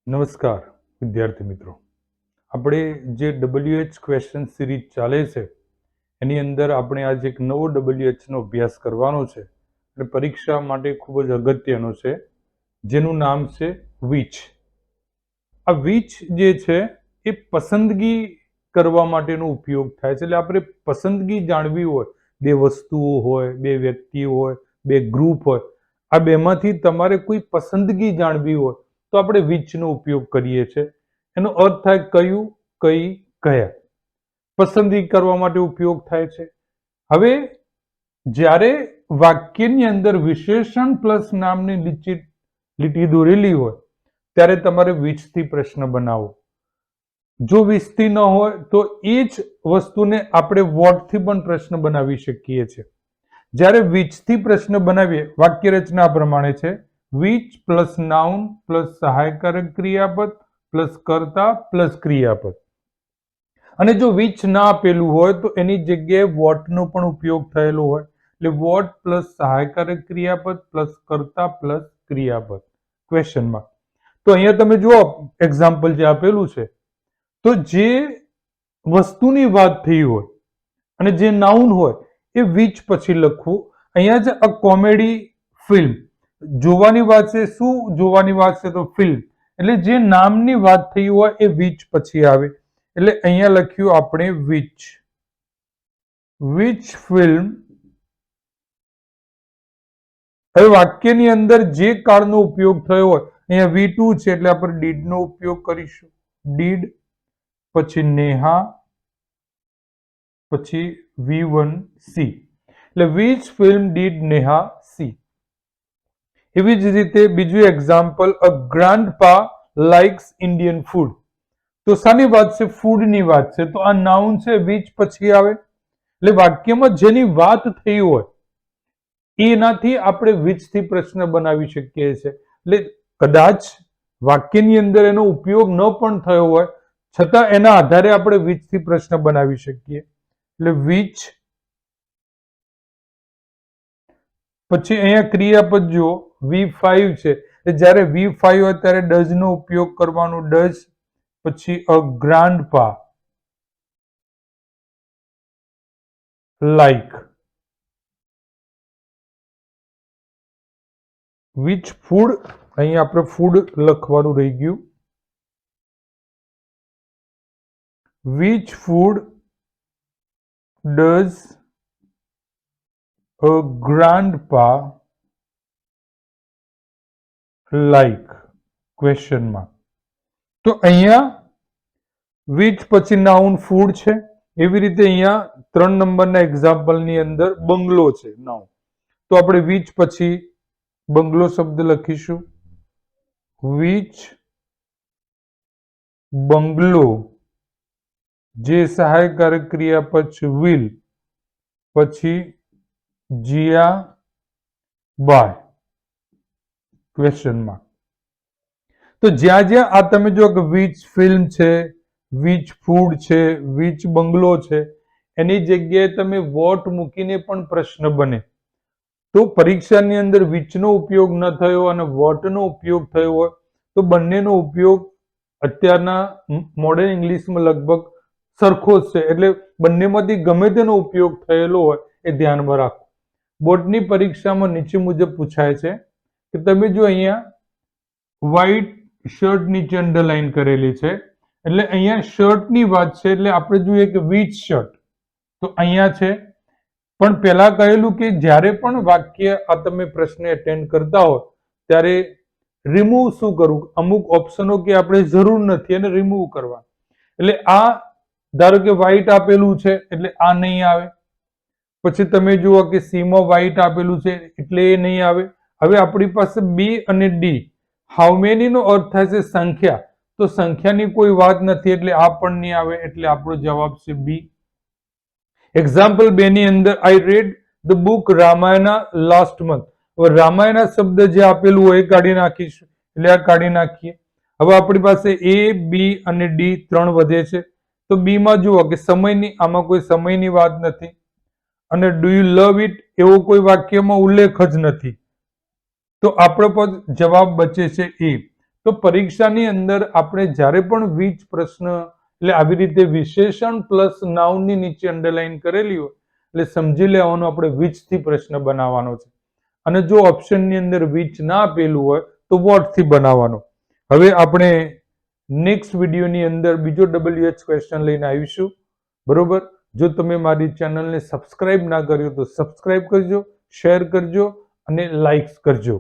નમસ્કાર વિદ્યાર્થી મિત્રો. આપણે જે WH ક્વેશ્ચન સિરીઝ ચાલે છે એની અંદર આપણે આજે એક નવો WH નો અભ્યાસ કરવાનો છે અને પરીક્ષા માટે ખૂબ જ અગત્યનો છે, જેનું નામ છે વિચ. આ વિચ જે છે એ પસંદગી કરવા માટેનો ઉપયોગ થાય છે. એટલે આપણે પસંદગી જાણવી હોય, બે વસ્તુઓ હોય, બે વ્યક્તિઓ હોય, બે ગ્રુપ હોય, આ બેમાંથી તમારે કોઈ પસંદગી જાણવી હોય તો આપણે વિચનો ઉપયોગ કરીએ છીએ. એનો અર્થ થાય કયું, કઈ, કયા. પસંદગી કરવા માટે ઉપયોગ થાય છે. હવે જ્યારે વાક્યની અંદર વિશેષણ પ્લસ નામની લીટી દોરેલી હોય ત્યારે તમારે વિચથી પ્રશ્ન બનાવો. જો વિચથી ન હોય તો એ જ વસ્તુને આપણે વોટથી પણ પ્રશ્ન બનાવી શકીએ છીએ. જ્યારે વિચથી પ્રશ્ન બનાવીએ, વાક્ય રચના પ્રમાણે છે વિચ પ્લસ નાઉન પ્લસ સહાયકારક ક્રિયાપદ પ્લસ કર્તા પ્લસ ક્રિયાપદ. અને જો વિચ ના આપેલું હોય તો એની જગ્યાએ વોટનો પણ ઉપયોગ થયેલો હોય. એટલે વોટ પ્લસ સહાયકારક ક્રિયાપદ પ્લસ કર્તા પ્લસ ક્રિયાપદ ક્વેશ્ચનમાં. તો અહીંયા તમે જુઓ એક્ઝામ્પલ જે આપેલું છે, તો જે વસ્તુની વાત થઈ હોય અને જે નાઉન હોય એ વિચ પછી લખવું. અહીંયા છે અ કોમેડી ફિલ્મ. જોવાની વાત છે, શું જોવાની વાત છે? તો ફિલ્મ. એટલે જે નામની વાત થઈ હોય એ વિચ પછી આવે. એટલે અહીંયા લખ્યું આપણે વિચ. Which film. હવે વાક્યની અંદર જે કાળનો ઉપયોગ થયો હોય, અહીંયા V2 છે એટલે આપણે ડીડ નો ઉપયોગ કરીશું. ડીડ, પછી નેહા, પછી V1C. એટલે which film did Neha C. એવી જ રીતે બીજું એક્ઝામ્પલ, અ ગ્રાન્ડપા લાઇક્સ ઇન્ડિયન ફૂડ. તો શાની વાત છે? ફૂડની વાત છે. તો આ નાઉન છે, વિચ પછી આવે. એટલે વાક્યમાં જેની વાત થઈ હોય એનાથી આપણે વિચથી પ્રશ્ન બનાવી શકીએ છીએ. એટલે કદાચ વાક્યની અંદર એનો ઉપયોગ ન પણ થયો હોય છતાં એના આધારે આપણે વિચથી પ્રશ્ન બનાવી શકીએ. એટલે વિચ. પછી અહીંયા ક્રિયાપદ જુઓ, V5 છે. જ્યારે V5 હોય ત્યારે ડઝ નો ઉપયોગ કરવાનો. ડઝ, પછી a grandpa like. Which food, અહીં આપણે ફૂડ લખવાનું રહી ગયું. Which food does a grandpa like ક્વેશ્ચનમાં. તો અહીંયા વિચ પછી નાઉન ફૂડ છે. એવી રીતે અહીંયા 3 નંબરના એક્ઝામ્પલની અંદર બંગલો છે નાઉન. તો આપણે વિચ પછી બંગલો શબ્દ લખીશું. વિચ બંગલો, જે સહાયકારક ક્રિયાપદ છે વિલ, પછી જીયા બાય ક્વેશ્ચનમાં. તો જ્યાં જ્યાં આ તમે જો કે વિચ ફિલ્મ છે, વિચ ફૂડ છે, વિચ બંગલો છે, એની જગ્યાએ તમે વોટ મૂકીને પણ પ્રશ્ન બને. તો પરીક્ષાની અંદર વિચનો ઉપયોગ ન થયો અને વોટનો ઉપયોગ થયો હોય તો બંનેનો ઉપયોગ અત્યારના મોડર્ન ઇંગ્લિશમાં લગભગ સરખો જ છે. એટલે બંનેમાંથી ગમે તેનો ઉપયોગ થયેલો હોય એ ધ્યાનમાં રાખો. બોર્ડની પરીક્ષામાં નીચે મુજબ પૂછાય છે કે તમે જો અહીંયા વ્હાઈટ શર્ટ નીચે અંડરલાઈન કરેલી છે, એટલે અહીંયા શર્ટની વાત છે. એટલે આપણે જોઈએ કે વિચ શર્ટ, તો અહીંયા છે. પણ પહેલા કહેલું કે જ્યારે પણ વાક્ય આ તમે પ્રશ્ન એટેન્ડ કરતા હો ત્યારે રિમૂવ શું કરવું? અમુક ઓપ્શનો કે આપણે જરૂર નથી અને રિમૂવ કરવા. એટલે આ ધારો કે વ્હાઈટ આપેલું છે એટલે આ નહીં આવે. પછી તમે જુઓ કે સી માં વ્હાઈટ આપેલું છે એટલે એ નહીં આવે. હવે આપણી પાસે બી અને ડી. હાઉ મેની નો અર્થ થાય છે સંખ્યા. તો સંખ્યાની કોઈ વાત નથી એટલે આ પણ નહીં આવે. એટલે આપણો જવાબ છે બી. એક્ઝામ્પલ 2 ની અંદર I read the book Ramayana last month. હવે રામાયણા શબ્દ જે આપેલું હોય એ કાઢી નાખીશું. એટલે આ કાઢી નાખીએ. હવે આપણી પાસે એ, બી અને ડી 3 વધે છે. તો બી માં જુઓ કે સમયની, આમાં કોઈ સમયની વાત નથી. અને ડુ યુ લવ ઇટ એવો કોઈ વાક્યમાં ઉલ્લેખ જ નથી. તો આપણો જવાબ બચે છે એ. તો પરીક્ષાની અંદર આપણે જ્યારે પણ વિચ પ્રશ્ન એટલે આવી રીતે વિશેષણ પ્લસ નાઉનની નીચે અંડરલાઈન કરેલી હોય એટલે સમજી લેવાનું આપણે વિચથી પ્રશ્ન બનાવવાનો છે. અને જો ઓપ્શનની અંદર વિચ ના આપેલું હોય તો વોટથી બનાવવાનો. હવે આપણે નેક્સ્ટ વિડીયોની અંદર બીજો WH ક્વેશ્ચન લઈને આવીશું. બરોબર. જો તમે મારી ચેનલને સબસ્ક્રાઇબ ના કર્યું તો સબસ્ક્રાઇબ કરજો, શેર કરજો અને લાઇક્સ કરજો.